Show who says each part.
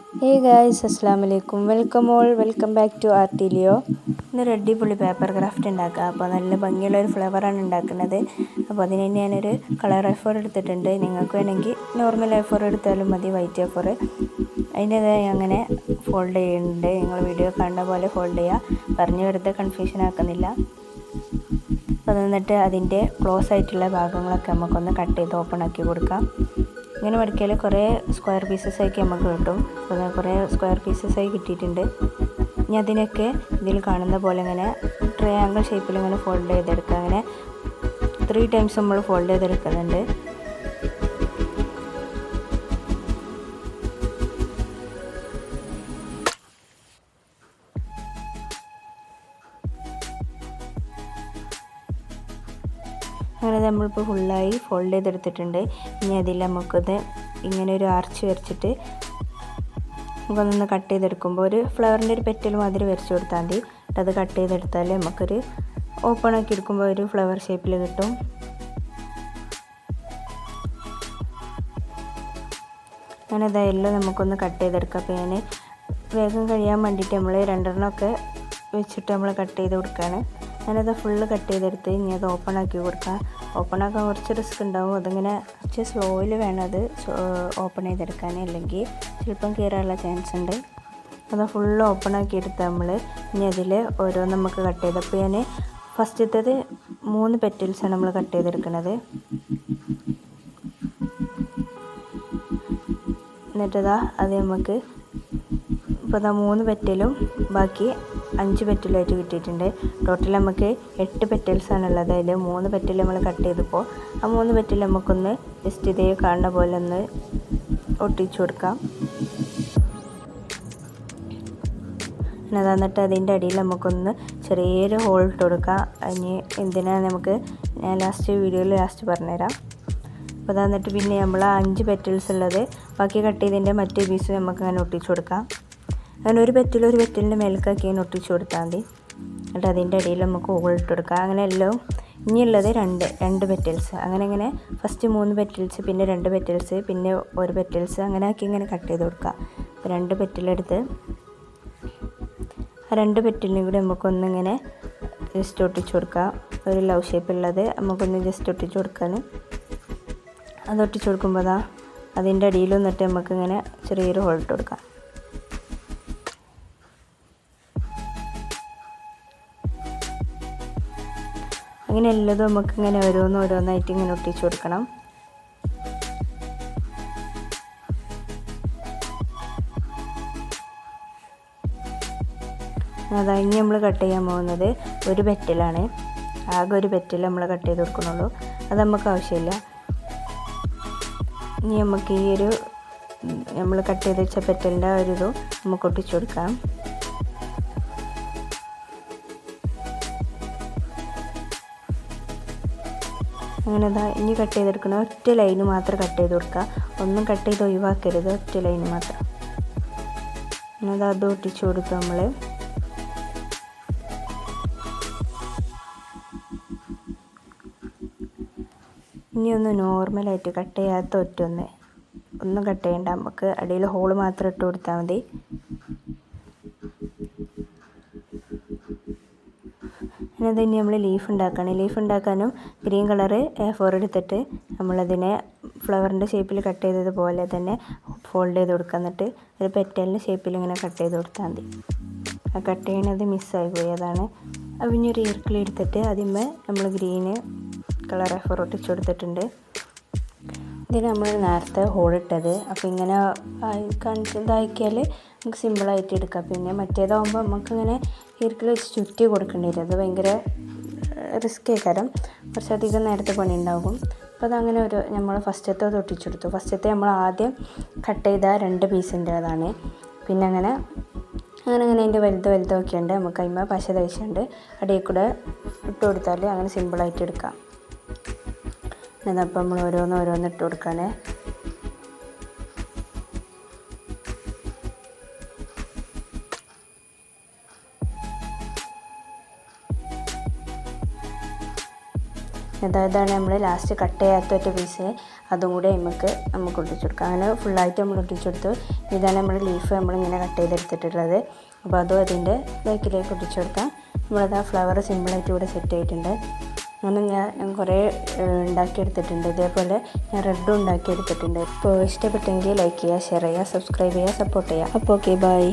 Speaker 1: Hey guys, Assalamu alaikum. Welcome back to Artilio. ഇന്നൊരു അടിപൊളി paper craft ഉണ്ടാക്കുക. അപ്പോൾ നല്ല ഭംഗിയുള്ള ഒരു ഫ്ലവറാണ് ഉണ്ടാക്കുന്നത്. അപ്പോൾ അതിന് ഞാനൊരു കളർ A4 എടുത്തിട്ടുണ്ട്. നിങ്ങൾക്ക് വേണമെങ്കിൽ നോർമൽ A4 എടുത്താലും മതി, വൈറ്റ് A4. അതിൻ്റെതായി അങ്ങനെ ഫോൾഡ് ചെയ്യുന്നുണ്ട്. നിങ്ങൾ വീഡിയോ കാണുന്ന പോലെ ഫോൾഡ് ചെയ്യുക. പറഞ്ഞു വെറുതെ കൺഫ്യൂഷൻ ആക്കുന്നില്ല. അപ്പോൾ എന്നിട്ട് അതിൻ്റെ ക്ലോസ് ആയിട്ടുള്ള ഭാഗങ്ങളൊക്കെ നമുക്കൊന്ന് കട്ട് ചെയ്ത് ഓപ്പൺ ആക്കി കൊടുക്കാം. ഇങ്ങനെ മടക്കിയാൽ കുറേ സ്ക്വയർ പീസസാക്കി നമുക്ക് കിട്ടും. അപ്പോൾ കുറേ സ്ക്വയർ പീസസായി കിട്ടിയിട്ടുണ്ട്. ഇനി അതിനൊക്കെ ഇതിൽ കാണുന്ന പോലെ ഇങ്ങനെ ട്രയാങ്കിൾ ഷേപ്പിൽ ഇങ്ങനെ ഫോൾഡ് ചെയ്തെടുക്കുക. അങ്ങനെ 3 ടൈംസ് നമ്മൾ ഫോൾഡ് ചെയ്തെടുക്കുന്നുണ്ട്. അങ്ങനെ നമ്മളിപ്പോൾ ഫുള്ളായി ഫോൾഡ് ചെയ്തെടുത്തിട്ടുണ്ട്. ഇനി അതിൽ നമുക്കത് ഇങ്ങനെ ഒരു ആർച്ച് വരച്ചിട്ട് നമുക്കൊന്ന് കട്ട് ചെയ്തെടുക്കുമ്പോൾ ഒരു ഫ്ലവറിൻ്റെ ഒരു പെറ്റൽ മാതിരി വരച്ച് കൊടുത്താൽ മതി. അത് കട്ട് ചെയ്തെടുത്താൽ നമുക്കൊരു ഓപ്പൺ ആക്കി എടുക്കുമ്പോൾ ഒരു ഫ്ലവർ ഷേപ്പിൽ കിട്ടും. അങ്ങനെ ഇതെല്ലാം നമുക്കൊന്ന് കട്ട് ചെയ്തെടുക്കാം. അപ്പോൾ ഞാൻ വേഗം കഴിയാൻ വേണ്ടിയിട്ട് നമ്മൾ 2 വെച്ചിട്ട് നമ്മൾ കട്ട് ചെയ്ത് കൊടുക്കുകയാണ്. ഞാനത് ഫുള്ള് കട്ട് ചെയ്തെടുത്ത് ഇനി അത് ഓപ്പൺ ആക്കി കൊടുക്കാം. ഓപ്പൺ ആക്കാൻ കുറച്ച് റിസ്ക് ഉണ്ടാവും. അതിങ്ങനെ കുറച്ച് സ്ലോയിൽ വേണം അത് ഓപ്പൺ ചെയ്തെടുക്കാൻ, അല്ലെങ്കിൽ ചിലപ്പം കീറാനുള്ള ചാൻസ് ഉണ്ട്. അത് ഫുള്ള് ഓപ്പൺ ആക്കി എടുത്ത് നമ്മൾ ഇനി അതിൽ ഓരോന്ന് നമുക്ക് കട്ട് ചെയ്ത്, അപ്പോൾ ഞാൻ ഫസ്റ്റത്തേത് 3 പെറ്റൽസാണ് നമ്മൾ കട്ട് ചെയ്തെടുക്കുന്നത്. എന്നിട്ടതാ അത് നമുക്ക് ഇപ്പോൾ 3 പെറ്റലും ബാക്കി 5 പെറ്റലായിട്ട് കിട്ടിയിട്ടുണ്ട്. ടോട്ടൽ നമുക്ക് 8 പെറ്റൽസാണുള്ളത്. അതിൽ 3 പെറ്റൽ നമ്മൾ കട്ട് ചെയ്തപ്പോൾ ആ 3 പെറ്റൽ നമുക്കൊന്ന് ജസ്റ്റ് ഇതേ കാണുന്ന പോലെ ഒന്ന് ഒട്ടിച്ചു കൊടുക്കാം. എന്നിട്ട് അതിൻ്റെ അടിയിൽ നമുക്കൊന്ന് ചെറിയൊരു ഹോൾ ഇട്ട് കൊടുക്കാം. അതിന് എന്തിനാണ് നമുക്ക് ഞാൻ വീഡിയോയിൽ ലാസ്റ്റ് പറഞ്ഞുതരാം. അപ്പോൾ എന്നിട്ട് പിന്നെ നമ്മൾ 5 പെറ്റൽസ് ഉള്ളത് ബാക്കി കട്ട് ചെയ്തതിൻ്റെ മറ്റേ പീസ് നമുക്ക് അങ്ങനെ ഒട്ടിച്ചു കൊടുക്കാം. അങ്ങനെ ഒരു പെറ്റലിൻ്റെ മേൽക്കാക്കി അങ്ങനെ ഒട്ടിച്ചു കൊടുത്താൽ മതി. എന്നിട്ട് അതിൻ്റെ അടിയിൽ നമുക്ക് ഹോൾ ഇട്ട് കൊടുക്കാം. അങ്ങനെ എല്ലാം ഇനിയുള്ളത് 2 പെറ്റൽസ്. അങ്ങനെ ഫസ്റ്റ് 3 പെറ്റൽസ്, പിന്നെ 2 പെറ്റൽസ്, പിന്നെ 1 പെറ്റൽസ്, അങ്ങനെ ആക്കി ഇങ്ങനെ കട്ട് ചെയ്ത് കൊടുക്കുക. 2 പെറ്റലെടുത്ത് ആ 2 പെറ്റലിനും കൂടി നമുക്കൊന്നിങ്ങനെ ജസ്റ്റ് ഒട്ടിച്ചു കൊടുക്കാം. ഒരു ലവ് ഷേപ്പുള്ളത് നമുക്കൊന്ന് ജസ്റ്റ് ഒട്ടിച്ചു കൊടുക്കാൻ. അത് ഒട്ടിച്ചു കൊടുക്കുമ്പോൾ അതിൻ്റെ അടിയിൽ വന്നിട്ട് നമുക്കിങ്ങനെ ചെറിയൊരു ഹോൾ ഇട്ട് കൊടുക്കാം. അങ്ങനെ എല്ലതും നമുക്കിങ്ങനെ ഓരോന്നായിട്ട് ഇങ്ങനെ ഒട്ടിച്ചു കൊടുക്കണം. ഇനി നമ്മൾ കട്ട് ചെയ്യാൻ പോകുന്നത് ഒരു പെറ്റലാണ്. ആകെ ഒരു പെറ്റൽ നമ്മൾ കട്ട് ചെയ്ത് കൊടുക്കുന്നുള്ളൂ. അത് നമുക്ക് ആവശ്യമില്ല. ഇനി നമുക്ക് ഈ ഒരു നമ്മൾ കട്ട് ചെയ്ത് വെച്ച പെറ്റലിൻ്റെ ഒരു ഇതും നമുക്ക് ഒട്ടിച്ചു കൊടുക്കാം. അങ്ങനെ ഇനി കട്ട് ചെയ്തെടുക്കണം. ഒറ്റ ലൈന് മാത്രം കട്ട് ചെയ്ത് കൊടുക്കുക. ഒന്നും കട്ട് ചെയ്ത് ഒഴിവാക്കരുത്, ഒറ്റ ലൈന് മാത്രം. അങ്ങനെ അത് ഒട്ടിച്ചു കൊടുക്കുക. നമ്മൾ ഇനി ഒന്ന് നോർമലായിട്ട് കട്ട് ചെയ്യാത്ത ഒന്നും കട്ട് ചെയ്യണ്ട. നമുക്ക് അടിയിൽ ഹോള് മാത്രം ഇട്ട് കൊടുത്താൽ മതി. പിന്നെ ഇനി നമ്മൾ ലീഫ് ഉണ്ടാക്കാനും ഗ്രീൻ കളറ് A4 എടുത്തിട്ട് നമ്മളതിനെ ഫ്ലവറിൻ്റെ ഷേപ്പിൽ കട്ട് ചെയ്തതുപോലെ തന്നെ ഫോൾഡ് ചെയ്ത് കൊടുക്കുക. എന്നിട്ട് ഒരു പെറ്റലിൻ്റെ ഷേപ്പിൽ ഇങ്ങനെ കട്ട് ചെയ്ത് കൊടുത്താൽ മതി. ആ കട്ട് ചെയ്യണത് മിസ്സായി പോയി, അതാണ്. അപ്പോൾ ഇനി ഒരു ഈർക്കിളി എടുത്തിട്ട് അതിന്മേൽ നമ്മൾ ഗ്രീന് കളർ A4 ഒട്ടിച്ചു കൊടുത്തിട്ടുണ്ട്. ഇതിന് നമ്മൾ നേരത്തെ ഹോളിട്ടത്. അപ്പോൾ ഇങ്ങനെ ഇതാക്കിയാൽ നമുക്ക് സിമ്പിളായിട്ട് എടുക്കാം. പിന്നെ മറ്റേതാകുമ്പോൾ നമുക്കിങ്ങനെ ഈർക്കിൽ വെച്ച് ചുറ്റി കൊടുക്കേണ്ടി വരും. അത് ഭയങ്കര റിസ്ക് ആയിക്കാരം, കുറച്ചധികം നേരത്തെ പണി ഉണ്ടാകും. അപ്പോൾ അതങ്ങനെ നമ്മൾ ഫസ്റ്റത്തെ ഒട്ടിച്ചെടുത്തു. ഫസ്റ്റത്തെ നമ്മൾ ആദ്യം കട്ട് ചെയ്ത 2 പീസിൻ്റേതാണ്. പിന്നെ അങ്ങനെ അതിൻ്റെ വലുതൊക്കെ ഉണ്ട്. നമുക്ക് അതിന്മേൽ പശ തേച്ചുണ്ട് അടിയിൽ കൂടെ ഇട്ട് കൊടുത്താൽ അങ്ങനെ സിമ്പിളായിട്ട് എടുക്കാം. എന്നപ്പോൾ നമ്മൾ ഓരോന്ന് ഇട്ട് കൊടുക്കുകയാണ്. അതാണ് നമ്മൾ ലാസ്റ്റ് കട്ട് ചെയ്യാത്ത ഒറ്റ പീസ്, അതും കൂടെ നമുക്ക് ഒട്ടിച്ചു കൊടുക്കാം. അങ്ങനെ ഫുള്ളായിട്ട് നമ്മൾ ഒട്ടിച്ചെടുത്തു. ഇതാണ് നമ്മൾ ലീഫ് നമ്മളിങ്ങനെ കട്ട് ചെയ്തെടുത്തിട്ടുള്ളത്. അപ്പോൾ അതും അതിൻ്റെ ബാക്കിലേക്ക് ഒട്ടിച്ചു കൊടുക്കാം. നമ്മളത് ആ ഫ്ലവർ സിമ്പിളായിട്ട് ഇവിടെ സെറ്റ് ആയിട്ടുണ്ട്. അങ്ങനെ ഞാൻ കുറേ ഉണ്ടാക്കിയെടുത്തിട്ടുണ്ട്. ഇതേപോലെ ഞാൻ റെഡും ഉണ്ടാക്കിയെടുത്തിട്ടുണ്ട്. അപ്പോൾ ഇഷ്ടപ്പെട്ടെങ്കിൽ ലൈക്ക് ചെയ്യുക, ഷെയർ ചെയ്യുക, സബ്സ്ക്രൈബ് ചെയ്യുക, സപ്പോർട്ട് ചെയ്യുക. അപ്പോൾ ഓക്കെ, ബൈ.